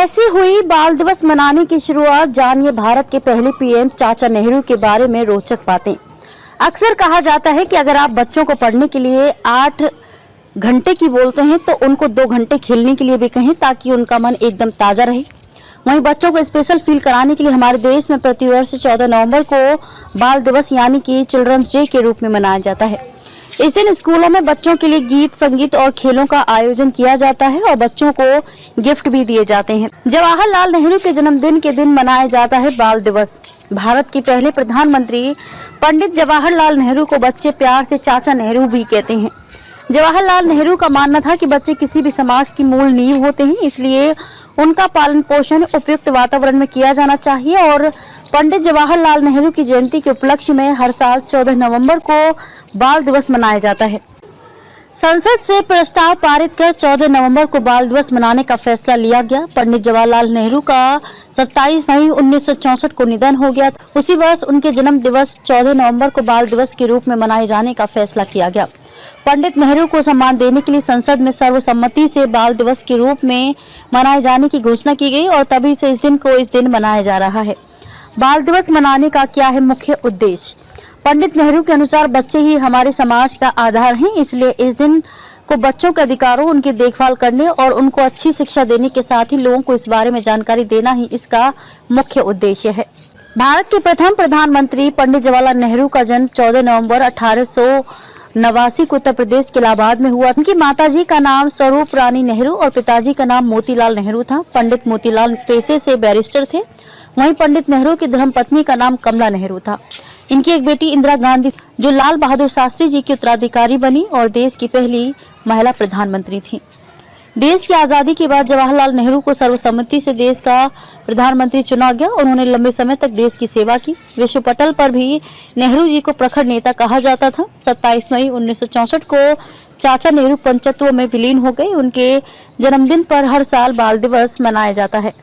कैसे हुई बाल दिवस मनाने की शुरुआत, जानिए भारत के पहले पीएम चाचा नेहरू के बारे में रोचक बातें। अक्सर कहा जाता है कि अगर आप बच्चों को पढ़ने के लिए 8 घंटे की बोलते हैं तो उनको 2 घंटे खेलने के लिए भी कहें ताकि उनका मन एकदम ताजा रहे। वहीं बच्चों को स्पेशल फील कराने के लिए हमारे देश में प्रतिवर्ष 14 नवंबर को बाल दिवस यानी कि चिल्ड्रंस डे के रूप में मनाया जाता है। इस दिन स्कूलों में बच्चों के लिए गीत, संगीत और खेलों का आयोजन किया जाता है और बच्चों को गिफ्ट भी दिए जाते हैं। जवाहरलाल नेहरू के जन्मदिन के दिन मनाया जाता है बाल दिवस। भारत के पहले प्रधानमंत्री पंडित जवाहरलाल नेहरू को बच्चे प्यार से चाचा नेहरू भी कहते हैं। जवाहरलाल नेहरू का मानना था कि बच्चे किसी भी समाज की मूल नींव होते हैं, इसलिए उनका पालन पोषण उपयुक्त वातावरण में किया जाना चाहिए और पंडित जवाहरलाल नेहरू की जयंती के उपलक्ष्य में हर साल 14 नवंबर को बाल दिवस मनाया जाता है। संसद से प्रस्ताव पारित कर 14 नवंबर को बाल दिवस मनाने का फैसला लिया गया। पंडित जवाहरलाल नेहरू का 27 मई 1964 को निधन हो गया। उसी वर्ष उनके जन्म दिवस 14 नवंबर को बाल दिवस के रूप में मनाए जाने का फैसला किया गया। पंडित नेहरू को सम्मान देने के लिए संसद में सर्वसम्मति से बाल दिवस के रूप में मनाए जाने की घोषणा की गई और तभी से इस दिन मनाया जा रहा है। बाल दिवस मनाने का क्या है मुख्य उद्देश्य? पंडित नेहरू के अनुसार बच्चे ही हमारे समाज का आधार हैं, इसलिए इस दिन को बच्चों के अधिकारों, उनकी देखभाल करने और उनको अच्छी शिक्षा देने के साथ ही लोगों को इस बारे में जानकारी देना ही इसका मुख्य उद्देश्य है। भारत के प्रथम प्रधानमंत्री पंडित जवाहरलाल नेहरू का जन्म 14 नवंबर 1889 को उत्तर प्रदेश के इलाहाबाद में हुआ। उनकी माताजी का नाम स्वरूप रानी नेहरू और पिताजी का नाम मोतीलाल नेहरू था। पंडित मोतीलाल पेशे से बैरिस्टर थे। वहीं पंडित नेहरू की धर्मपत्नी का नाम कमला नेहरू था। इनकी एक बेटी इंदिरा गांधी जो लाल बहादुर शास्त्री जी की उत्तराधिकारी बनी और देश की पहली महिला प्रधानमंत्री थी। देश की आजादी के बाद जवाहरलाल नेहरू को सर्वसम्मति से देश का प्रधानमंत्री चुना गया। उन्होंने लंबे समय तक देश की सेवा की। विश्व पटल पर भी नेहरू जी को प्रखर नेता कहा जाता था। 27 मई 1964 को चाचा नेहरू पंचत्व में विलीन हो गए। उनके जन्मदिन पर हर साल बाल दिवस मनाया जाता है।